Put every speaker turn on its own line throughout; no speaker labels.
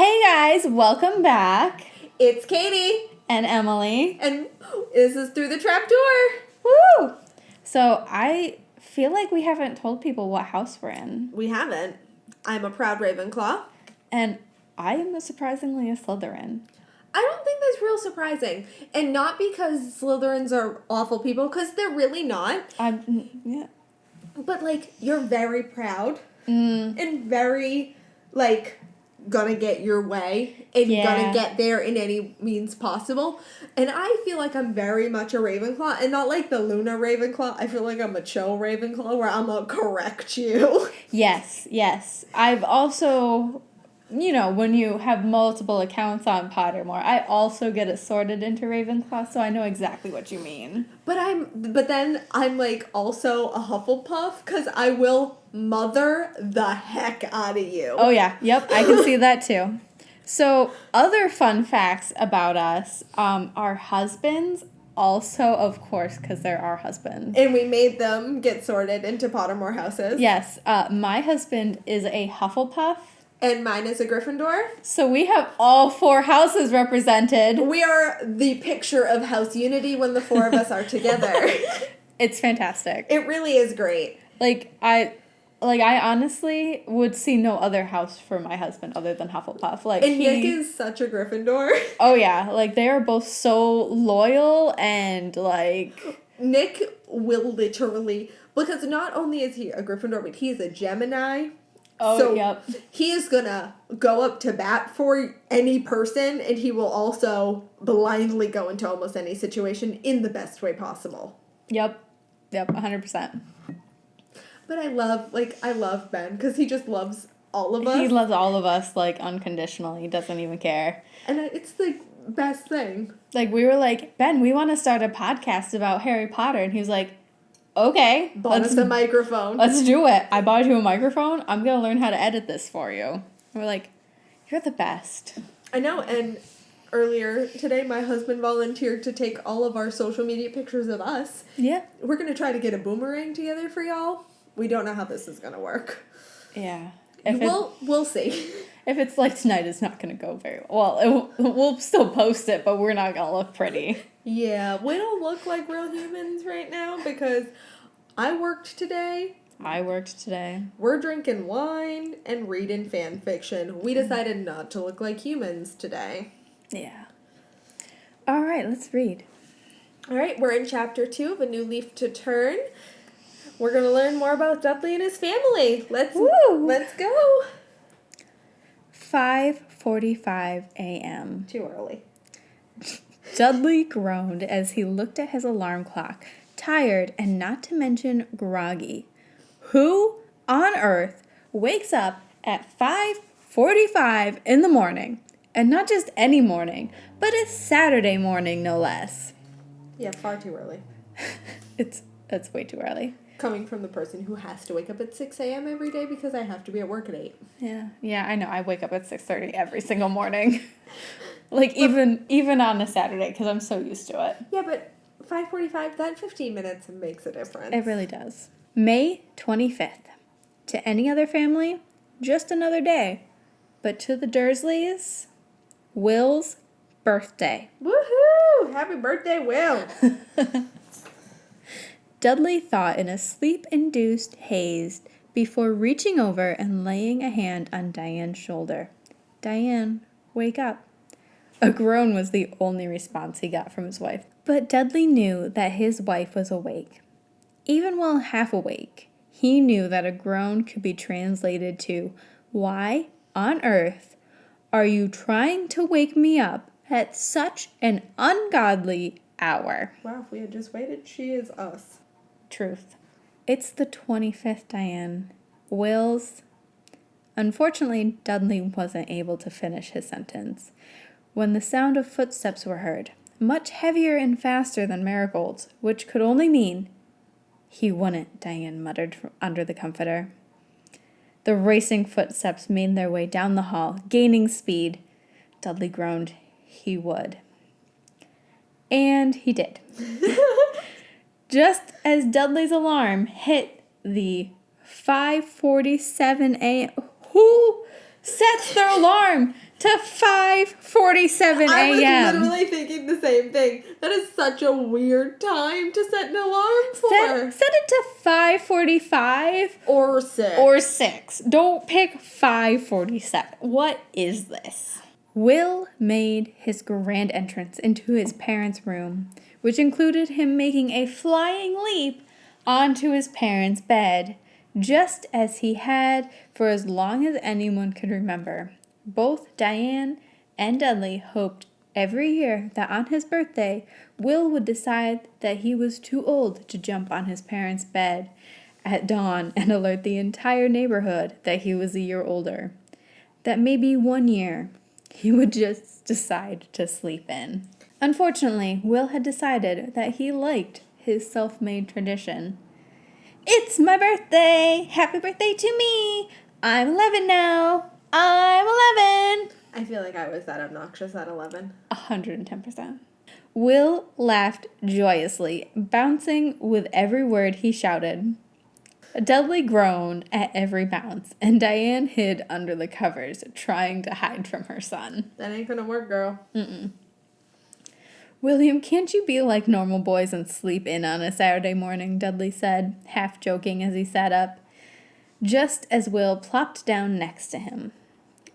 Hey guys, welcome back.
It's Katie.
And Emily.
And this is Through the Trapdoor.
Woo! So I feel like we haven't told people what house we're in.
We haven't. I'm a proud Ravenclaw.
And I am surprisingly a Slytherin.
I don't think that's real surprising. And not because Slytherins are awful people, because they're really not.
Yeah.
But, you're very proud.
Mm.
And very, gonna get your way. And gonna get there in any means possible. And I feel like I'm very much a Ravenclaw. And not like the Luna Ravenclaw. I feel like I'm a chill Ravenclaw where I'm gonna correct you.
Yes. I've also... when you have multiple accounts on Pottermore, I also get it sorted into Ravenclaw, so I know exactly what you mean.
But then I'm also a Hufflepuff, because I will mother the heck out of you.
Oh yeah, yep, I can see that too. So, other fun facts about us, our husbands also, of course, because they're our husbands.
And we made them get sorted into Pottermore houses.
Yes, my husband is a Hufflepuff.
And mine is a Gryffindor.
So we have all four houses represented.
We are the picture of house unity when the four of us are together.
It's fantastic.
It really is great.
I honestly would see no other house for my husband other than Hufflepuff.
Nick is such a Gryffindor.
Oh yeah, they are both so loyal and
Nick will literally, because not only is he a Gryffindor, but he is a Gemini.
Oh,
so
yep.
He is going to go up to bat for any person, and he will also blindly go into almost any situation in the best way possible.
Yep, 100%.
But I love Ben, because he just loves all of us.
He loves all of us, unconditionally. He doesn't even care.
And it's the best thing.
We were like, Ben, we want to start a podcast about Harry Potter. And he was like, okay.
Bought us a microphone.
Let's do it. I bought you a microphone. I'm going to learn how to edit this for you. And we're like, you're the best.
I know. And earlier today, my husband volunteered to take all of our social media pictures of us.
Yeah.
We're going to try to get a boomerang together for y'all. We don't know how this is going to work.
Yeah.
We'll see.
If it's like tonight, it's not going to go very well. We'll still post it, but we're not going to look pretty.
Yeah, we don't look like real humans right now because I worked today. We're drinking wine and reading fan fiction. We decided not to look like humans today.
Yeah. All right, let's read.
All right, we're in chapter 2 of A New Leaf to Turn. We're going to learn more about Dudley and his family. Let's go.
5:45 a.m.
Too early.
Dudley groaned as he looked at his alarm clock, tired and not to mention groggy. Who on earth wakes up at 5:45 in the morning? And not just any morning, but a Saturday morning, no less.
Yeah, far too early.
That's way too early.
Coming from the person who has to wake up at 6 a.m. every day because I have to be at work at 8.
Yeah, I know. I wake up at 6:30 every single morning. Even on a Saturday, because I'm so used to it.
Yeah, but 5:45, that 15 minutes makes a difference.
It really does. May 25th. To any other family, just another day. But to the Dursleys, Will's birthday.
Woohoo! Happy birthday, Will!
Dudley thought in a sleep-induced haze before reaching over and laying a hand on Diane's shoulder. Diane, wake up. A groan was the only response he got from his wife. But Dudley knew that his wife was awake. Even while half awake, he knew that a groan could be translated to, "Why on earth are you trying to wake me up at such an ungodly hour?"
Wow, if we had just waited, she is us.
Truth. It's the 25th, Diane. Will's... Unfortunately, Dudley wasn't able to finish his sentence when the sound of footsteps were heard, much heavier and faster than Marigold's, which could only mean... He wouldn't, Diane muttered from under the comforter. The racing footsteps made their way down the hall, gaining speed. Dudley groaned. He would. And he did. Just as Dudley's alarm hit the 5:47 a.m. Who sets their alarm to 5:47
I was
a.m.
literally thinking the same thing. That is such a weird time to set an alarm for.
Set it to 5:45
Or 6.
or 6. Don't pick 5:47. What is this? Will made his grand entrance into his parents' room, which included him making a flying leap onto his parents' bed, just as he had for as long as anyone could remember. Both Diane and Dudley hoped every year that on his birthday, Will would decide that he was too old to jump on his parents' bed at dawn and alert the entire neighborhood that he was a year older. That maybe one year he would just decide to sleep in. Unfortunately, Will had decided that he liked his self-made tradition. It's my birthday! Happy birthday to me! I'm 11 now! I'm 11!
I feel like I was that obnoxious at 11.
110%. Will laughed joyously, bouncing with every word he shouted. Dudley groaned at every bounce, and Diane hid under the covers, trying to hide from her son.
That ain't gonna work, girl.
William, can't you be like normal boys and sleep in on a Saturday morning? Dudley said, half joking as he sat up, just as Will plopped down next to him.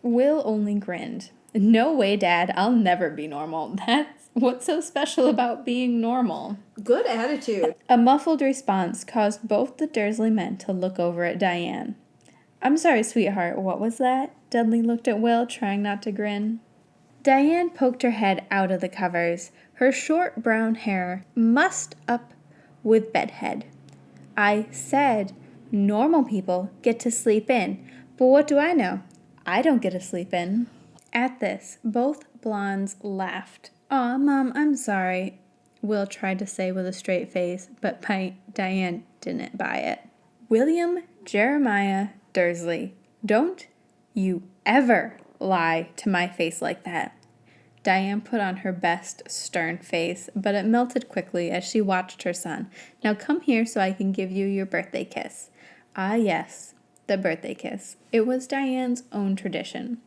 Will only grinned. No way, Dad, I'll never be normal. That's what's so special about being normal.
Good attitude.
A muffled response caused both the Dursley men to look over at Diane. I'm sorry, sweetheart, what was that? Dudley looked at Will, trying not to grin. Diane poked her head out of the covers, her short brown hair mussed up with bedhead. I said normal people get to sleep in, but what do I know? I don't get to sleep in. At this, both blondes laughed. Aw, Mom, I'm sorry, Will tried to say with a straight face, but Diane didn't buy it. William Jeremiah Dursley, don't you ever lie to my face like that. Diane put on her best stern face, but it melted quickly as she watched her son. Now come here so I can give you your birthday kiss. Ah, yes, the birthday kiss. It was Diane's own tradition.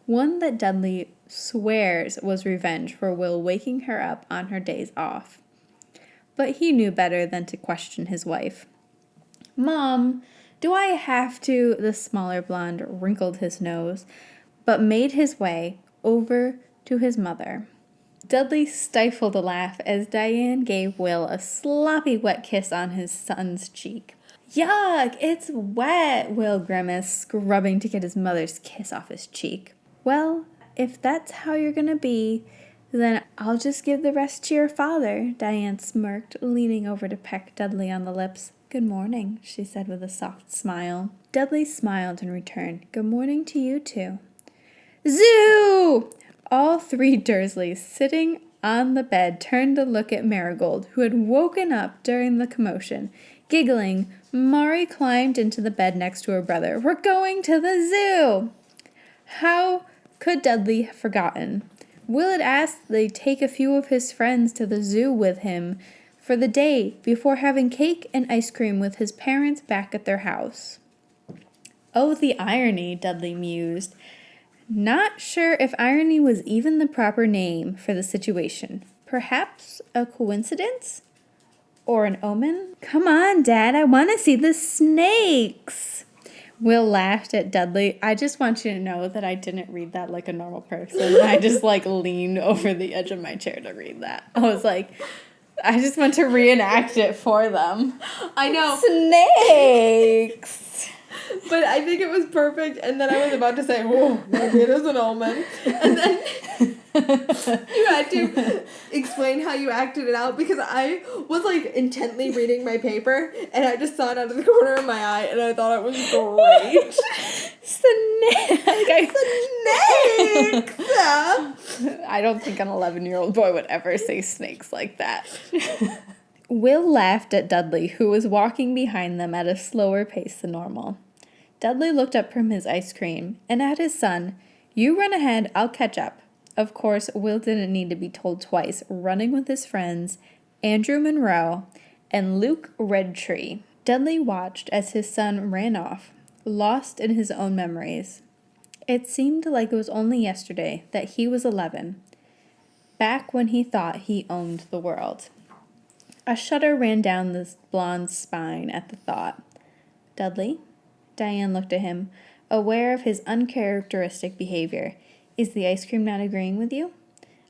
One that Dudley swears was revenge for Will waking her up on her days off. But he knew better than to question his wife. Mom, do I have to? The smaller blonde wrinkled his nose, but made his way over to his mother. Dudley stifled a laugh as Diane gave Will a sloppy wet kiss on his son's cheek. Yuck, it's wet, Will grimaced, scrubbing to get his mother's kiss off his cheek. Well, if that's how you're gonna be, then I'll just give the rest to your father, Diane smirked, leaning over to peck Dudley on the lips. Good morning, she said with a soft smile. Dudley smiled in return. Good morning to you too. Zoo! All three Dursleys, sitting on the bed, turned to look at Marigold, who had woken up during the commotion. Giggling, Mari climbed into the bed next to her brother. We're going to the zoo! How could Dudley have forgotten? Will had asked they take a few of his friends to the zoo with him for the day before having cake and ice cream with his parents back at their house. Oh, the irony, Dudley mused. Not sure if irony was even the proper name for the situation. Perhaps a coincidence? Or an omen? Come on, Dad, I want to see the snakes. Will laughed at Dudley. I just want you to know that I didn't read that like a normal person. I just leaned over the edge of my chair to read that. I was like, I just want to reenact it for them.
I know.
Snakes!
But I think it was perfect, and then I was about to say, whoa, maybe it is an omen. And then you had to explain how you acted it out, because I was, intently reading my paper, and I just saw it out of the corner of my eye, and I thought it was great. Snakes!
I don't think an 11-year-old boy would ever say snakes like that. Will laughed at Dudley, who was walking behind them at a slower pace than normal. Dudley looked up from his ice cream and at his son. You run ahead, I'll catch up. Of course, Will didn't need to be told twice, running with his friends, Andrew Monroe and Luke Redtree. Dudley watched as his son ran off, lost in his own memories. It seemed like it was only yesterday that he was 11, back when he thought he owned the world. A shudder ran down the blonde's spine at the thought. Dudley? Diane looked at him, aware of his uncharacteristic behavior. Is the ice cream not agreeing with you?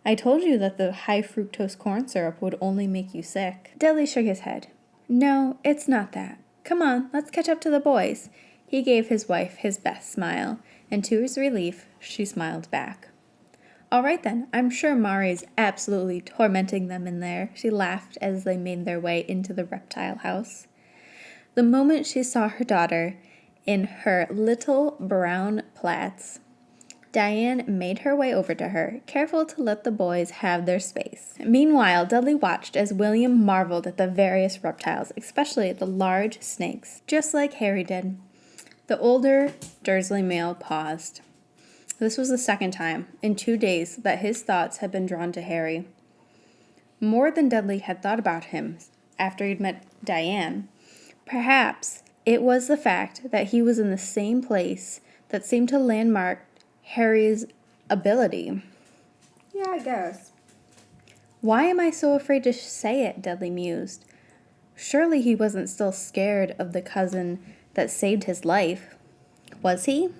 I told you that the high fructose corn syrup would only make you sick. Dudley shook his head. No, it's not that. Come on, let's catch up to the boys. He gave his wife his best smile, and to his relief, she smiled back. All right then, I'm sure Mari's absolutely tormenting them in there, she laughed as they made their way into the reptile house. The moment she saw her daughter in her little brown plaits, Diane made her way over to her, careful to let the boys have their space. Meanwhile, Dudley watched as William marveled at the various reptiles, especially the large snakes, just like Harry did. The older Dursley male paused. This was the second time in 2 days that his thoughts had been drawn to Harry. More than Dudley had thought about him after he'd met Diane. Perhaps it was the fact that he was in the same place that seemed to landmark Harry's ability.
Yeah, I guess.
Why am I so afraid to say it? Dudley mused. Surely he wasn't still scared of the cousin that saved his life. Was he?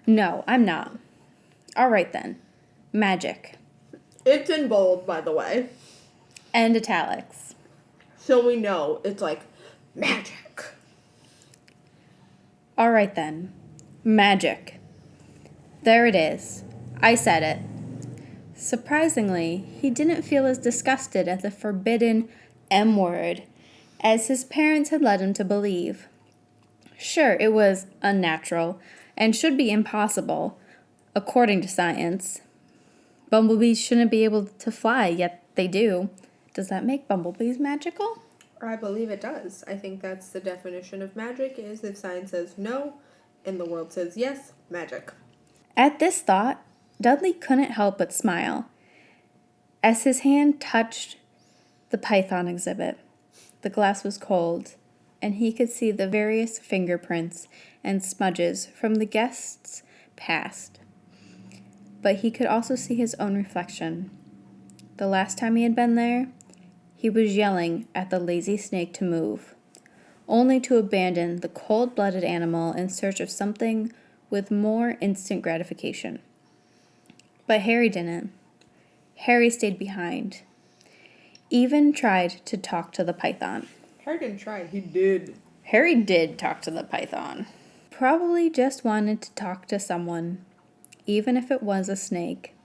No, I'm not. All right then. Magic.
It's in bold, by the way.
And italics.
So we know it's like magic.
All right then. Magic. There it is. I said it. Surprisingly, he didn't feel as disgusted at the forbidden M word as his parents had led him to believe. Sure, it was unnatural and should be impossible, according to science. Bumblebees shouldn't be able to fly, yet they do. Does that make bumblebees magical?
I believe it does. I think that's the definition of magic, is if science says no and the world says yes, magic.
At this thought, Dudley couldn't help but smile as his hand touched the python exhibit. The glass was cold, and he could see the various fingerprints and smudges from the guests' past. But he could also see his own reflection. The last time he had been there, he was yelling at the lazy snake to move, only to abandon the cold-blooded animal in search of something with more instant gratification. But Harry didn't. Harry stayed behind. Even tried to talk to the python.
Harry didn't try, he did.
Harry did talk to the python. Probably just wanted to talk to someone, even if it was a snake.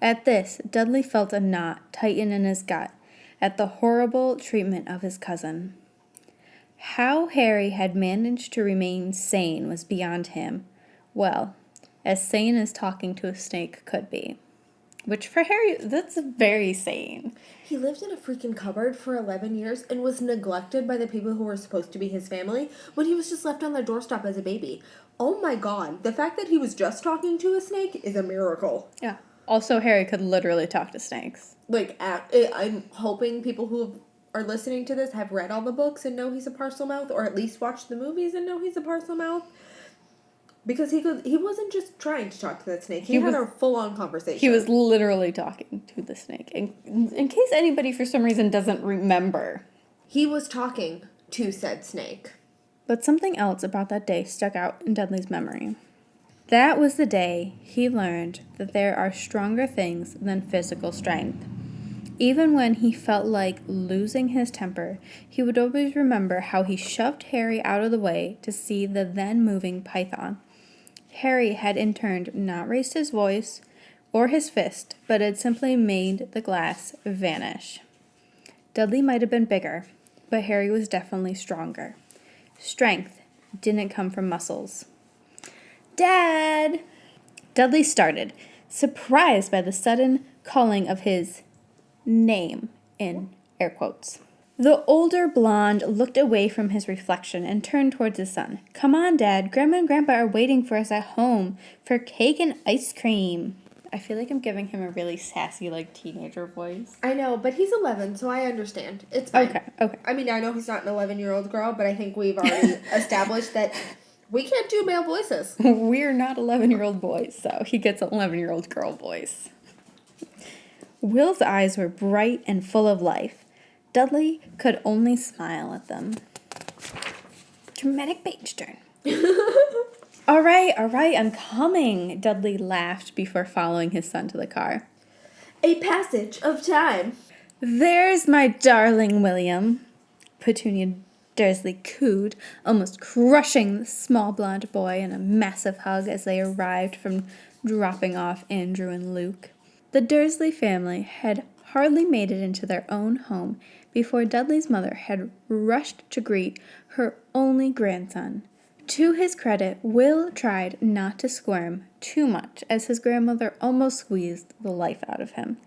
At this, Dudley felt a knot tighten in his gut at the horrible treatment of his cousin. How Harry had managed to remain sane was beyond him. Well, as sane as talking to a snake could be. Which for Harry, that's very sane.
He lived in a freaking cupboard for 11 years and was neglected by the people who were supposed to be his family when he was just left on their doorstep as a baby. Oh my god, the fact that he was just talking to a snake is a miracle.
Yeah. Also, Harry could literally talk to snakes.
I'm hoping people who are listening to this have read all the books and know he's a Parselmouth, or at least watched the movies and know he's a Parselmouth. Because he wasn't just trying to talk to that snake. He had a full-on conversation.
He was literally talking to the snake. In case anybody for some reason doesn't remember.
He was talking to said snake.
But something else about that day stuck out in Dudley's memory. That was the day he learned that there are stronger things than physical strength. Even when he felt like losing his temper, he would always remember how he shoved Harry out of the way to see the then moving python. Harry had in turn not raised his voice or his fist, but had simply made the glass vanish. Dudley might have been bigger, but Harry was definitely stronger. Strength didn't come from muscles. Dad! Dudley started, surprised by the sudden calling of his name, in air quotes. The older blonde looked away from his reflection and turned towards his son. Come on, Dad. Grandma and Grandpa are waiting for us at home for cake and ice cream. I feel like I'm giving him a really sassy, teenager voice.
I know, but he's 11, so I understand. It's fine.
Okay.
I mean, I know he's not an 11-year-old girl, but I think we've already established that We can't do male voices.
We're not 11-year-old boys, so he gets 11-year-old girl voice. Will's eyes were bright and full of life. Dudley could only smile at them. Dramatic page turn. All right, I'm coming, Dudley laughed before following his son to the car.
A passage of time.
There's my darling William, Petunia Dursley cooed, almost crushing the small blonde boy in a massive hug as they arrived from dropping off Andrew and Luke. The Dursley family had hardly made it into their own home before Dudley's mother had rushed to greet her only grandson. To his credit, Will tried not to squirm too much as his grandmother almost squeezed the life out of him.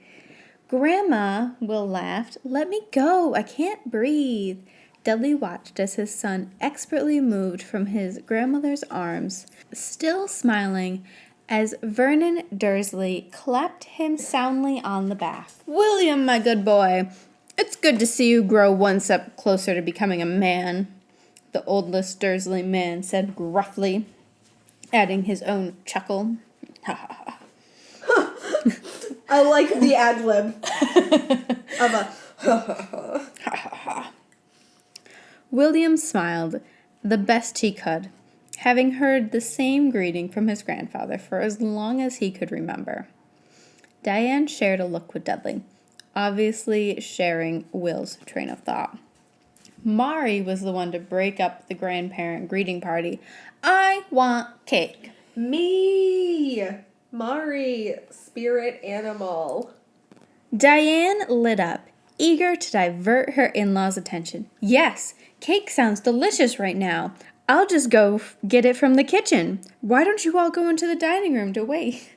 Grandma, Will laughed. Let me go. I can't breathe. Dudley watched as his son expertly moved from his grandmother's arms, still smiling, as Vernon Dursley clapped him soundly on the back. William, my good boy, it's good to see you grow one step closer to becoming a man, the oldest Dursley man said gruffly, adding his own chuckle. Ha ha ha.
I like the ad-lib of a
Ha ha ha. William smiled the best he could, having heard the same greeting from his grandfather for as long as he could remember. Diane shared a look with Dudley, obviously sharing Will's train of thought. Mari was the one to break up the grandparent greeting party. I want cake.
Me! Mari, spirit animal.
Diane lit up, eager to divert her in-laws' attention. Yes, cake sounds delicious right now. I'll just go get it from the kitchen. Why don't you all go into the dining room to wait?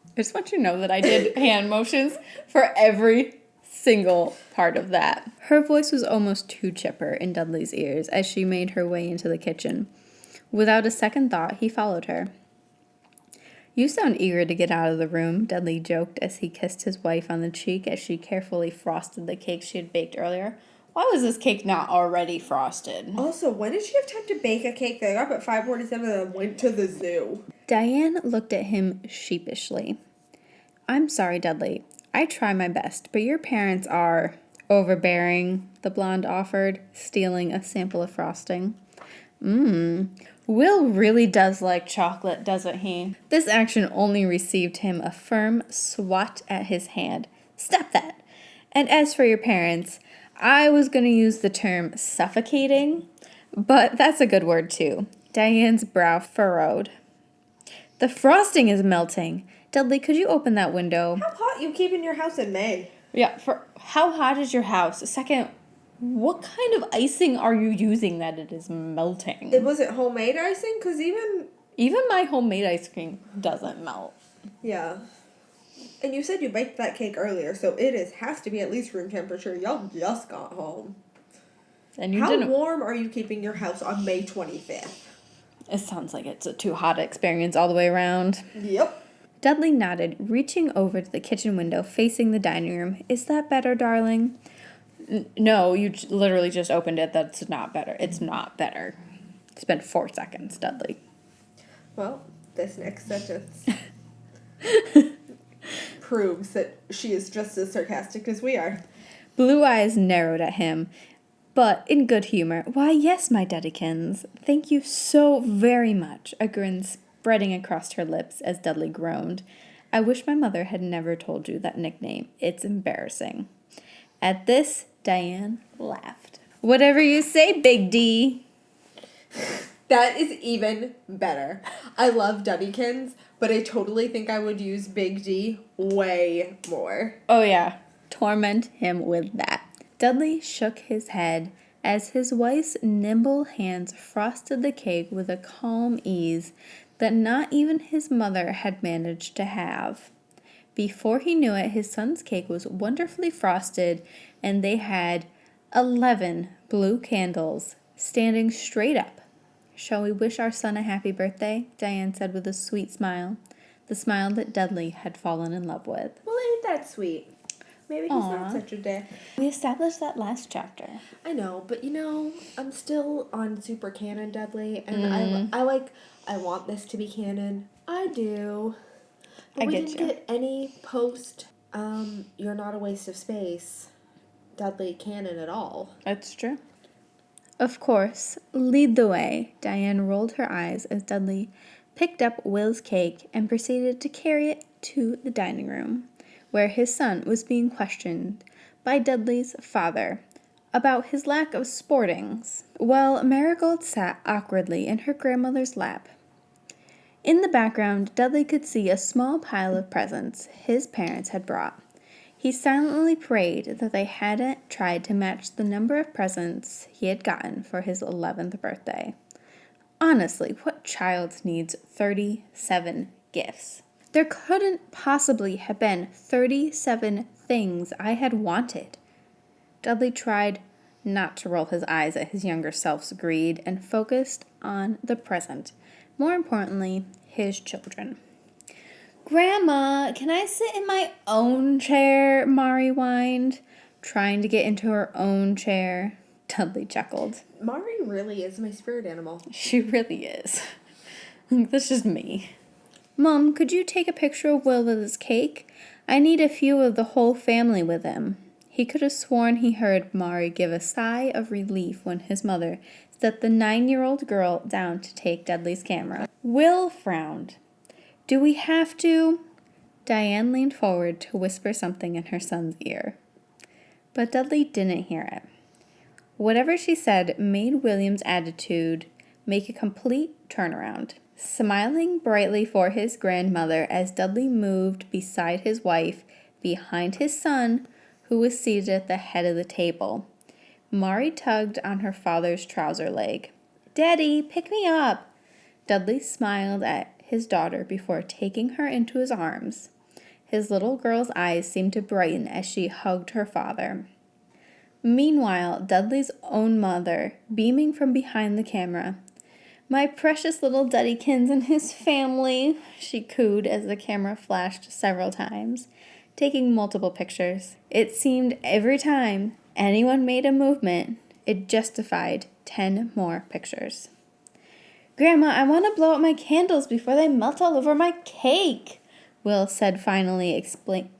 I just want you to know that I did hand motions for every single part of that. Her voice was almost too chipper in Dudley's ears as she made her way into the kitchen. Without a second thought, he followed her. You sound eager to get out of the room, Dudley joked as he kissed his wife on the cheek as she carefully frosted the cake she had baked earlier. Why was this cake not already frosted?
Also, when did she have time to bake a cake? They got up at 5:47 and went to the zoo.
Diane looked at him sheepishly. I'm sorry, Dudley. I try my best, but your parents are overbearing, the blonde offered, stealing a sample of frosting. Will really does like chocolate, doesn't he? This action only received him a firm swat at his hand. Stop that! And as for your parents, I was going to use the term suffocating, but that's a good word too. Diane's brow furrowed. The frosting is melting. Dudley, could you open that window?
How hot you keep in your house in May?
Yeah, for how hot is your house? Second, what kind of icing are you using that it is melting?
Was it homemade icing? Because
Even my homemade ice cream doesn't melt.
Yeah. And you said you baked that cake earlier, so has to be at least room temperature. Y'all just got home.
And
How warm are you keeping your house on May 25th?
It sounds like it's a too hot experience all the way around.
Yep.
Dudley nodded, reaching over to the kitchen window facing the dining room. Is that better, darling? No, you literally just opened it. That's not better. It's not better. It's been 4 seconds, Dudley.
Well, this next sentence proves that she is just as sarcastic as we are.
Blue eyes narrowed at him, but in good humor. Why, yes, my Duddykins. Thank you so very much. A grin spreading across her lips as Dudley groaned. I wish my mother had never told you that nickname. It's embarrassing. At this, Diane laughed. Whatever you say, Big D.
That is even better. I love Duddykins, but I totally think I would use Big D way more.
Oh, yeah. Torment him with that. Dudley shook his head as his wife's nimble hands frosted the cake with a calm ease that not even his mother had managed to have. Before he knew it, his son's cake was wonderfully frosted, and they had 11 blue candles standing straight up. Shall we wish our son a happy birthday? Diane said with a sweet smile, the smile that Dudley had fallen in love with.
Well, ain't that sweet? Maybe he's not such a dick.
We established that last chapter.
I know, but I'm still on super canon Dudley, and I want this to be canon. I do. But we didn't get any post, you're not a waste of space, Dudley canon at all.
That's true. Of course, lead the way. Diane rolled her eyes as Dudley picked up Will's cake and proceeded to carry it to the dining room, where his son was being questioned by Dudley's father about his lack of sportings, while Marigold sat awkwardly in her grandmother's lap. In the background, Dudley could see a small pile of presents his parents had brought. He silently prayed that they hadn't tried to match the number of presents he had gotten for his 11th birthday. Honestly, what child needs 37 gifts? There couldn't possibly have been 37 things I had wanted. Dudley tried not to roll his eyes at his younger self's greed and focused on the present. More importantly, his children. Grandma, can I sit in my own chair? Mari whined, trying to get into her own chair. Dudley chuckled.
Mari really is my spirit animal.
She really is. That's just me. Mom, could you take a picture of Will with his cake? I need a few of the whole family with him. He could have sworn he heard Mari give a sigh of relief when his mother set the 9-year-old girl down to take Dudley's camera. Will frowned. Do we have to? Diane leaned forward to whisper something in her son's ear. But Dudley didn't hear it. Whatever she said made William's attitude make a complete turnaround. Smiling brightly for his grandmother as Dudley moved beside his wife, behind his son, who was seated at the head of the table, Mari tugged on her father's trouser leg. Daddy, pick me up! Dudley smiled at his daughter before taking her into his arms. His little girl's eyes seemed to brighten as she hugged her father. Meanwhile, Dudley's own mother, beaming from behind the camera. My precious little Duddykins and his family, she cooed as the camera flashed several times, taking multiple pictures. It seemed every time anyone made a movement, it justified 10 more pictures. Grandma, I want to blow out my candles before they melt all over my cake, Will said finally,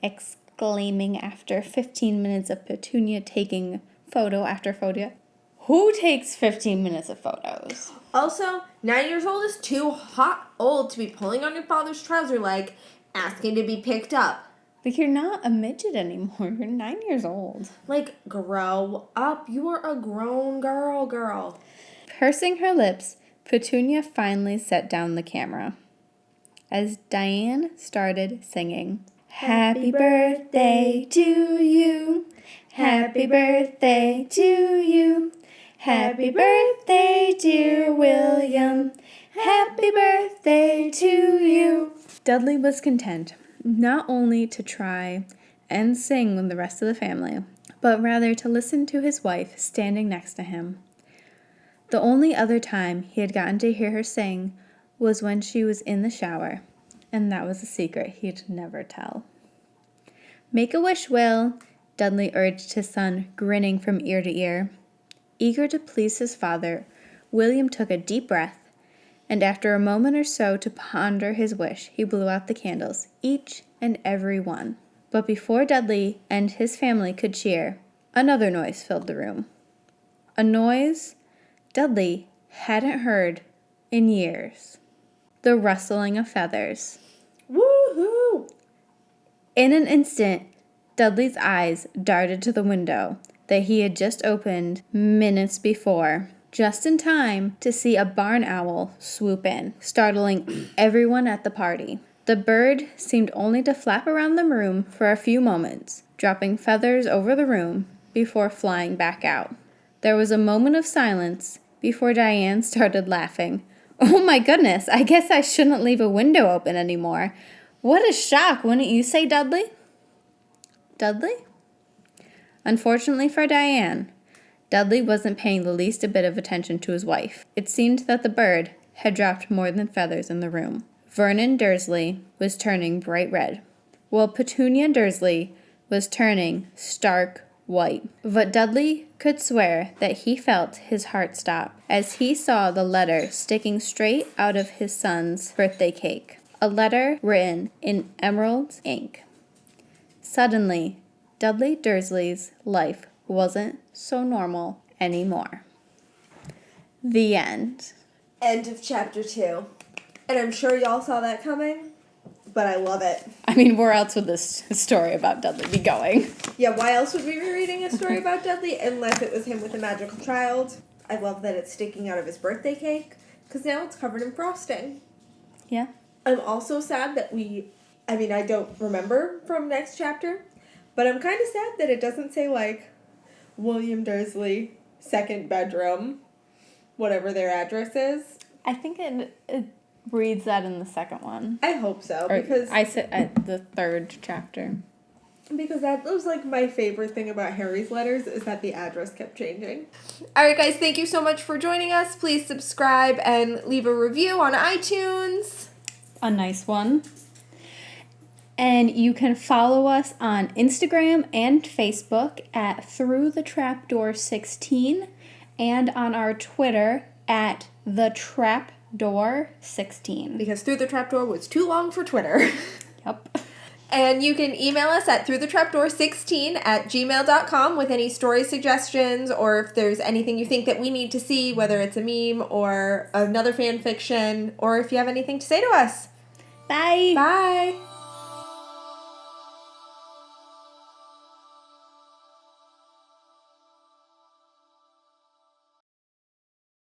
exclaiming after 15 minutes of Petunia taking photo after photo. Who takes 15 minutes of photos?
Also, 9 years old is too hot old to be pulling on your father's trouser leg, asking to be picked up.
Like, you're not a midget anymore. You're 9 years old.
Like, grow up. You are a grown girl.
Pursing her lips, Petunia finally set down the camera. As Diane started singing, Happy birthday to you. Happy birthday to you. Happy birthday, dear William. Happy birthday to you. Dudley was content not only to try and sing with the rest of the family, but rather to listen to his wife standing next to him. The only other time he had gotten to hear her sing was when she was in the shower, and that was a secret he'd never tell. Make a wish, Will, Dudley urged his son, grinning from ear to ear. Eager to please his father, William took a deep breath, and after a moment or so to ponder his wish, he blew out the candles, each and every one. But before Dudley and his family could cheer, another noise filled the room. A noise Dudley hadn't heard in years. The rustling of feathers.
Woohoo!
In an instant, Dudley's eyes darted to the window that he had just opened minutes before, just in time to see a barn owl swoop in, startling everyone at the party. The bird seemed only to flap around the room for a few moments, dropping feathers over the room before flying back out. There was a moment of silence before Diane started laughing. Oh my goodness, I guess I shouldn't leave a window open anymore. What a shock, wouldn't you say, Dudley? Dudley? Unfortunately for Diane, Dudley wasn't paying the least a bit of attention to his wife. It seemed that the bird had dropped more than feathers in the room. Vernon Dursley was turning bright red, while Petunia Dursley was turning stark white. But Dudley could swear that he felt his heart stop as he saw the letter sticking straight out of his son's birthday cake. A letter written in emerald ink. Suddenly, Dudley Dursley's life wasn't so normal anymore. The end.
End of chapter 2. And I'm sure y'all saw that coming, but I love it.
I mean, where else would this story about Dudley be going?
Yeah, why else would we be reading a story about Dudley unless it was him with a magical child? I love that it's sticking out of his birthday cake, because now it's covered in frosting.
Yeah.
I'm also sad that I don't remember from next chapter, but I'm kind of sad that it doesn't say, like, William Dursley, second bedroom, whatever their address is.
I think it reads that in the second one.
I hope so,
Or
because
I said at the third chapter.
Because that was, like, my favorite thing about Harry's letters is that the address kept changing. Alright, guys, thank you so much for joining us. Please subscribe and leave a review on iTunes.
A nice one. And you can follow us on Instagram and Facebook at Through The Trapdoor 16 and on our Twitter at The Trapdoor 16.
Because Through the Trapdoor was too long for Twitter.
Yep.
And you can email us at throughthetrapdoor16@gmail.com with any story suggestions, or if there's anything you think that we need to see, whether it's a meme or another fan fiction, or if you have anything to say to us.
Bye.
Bye.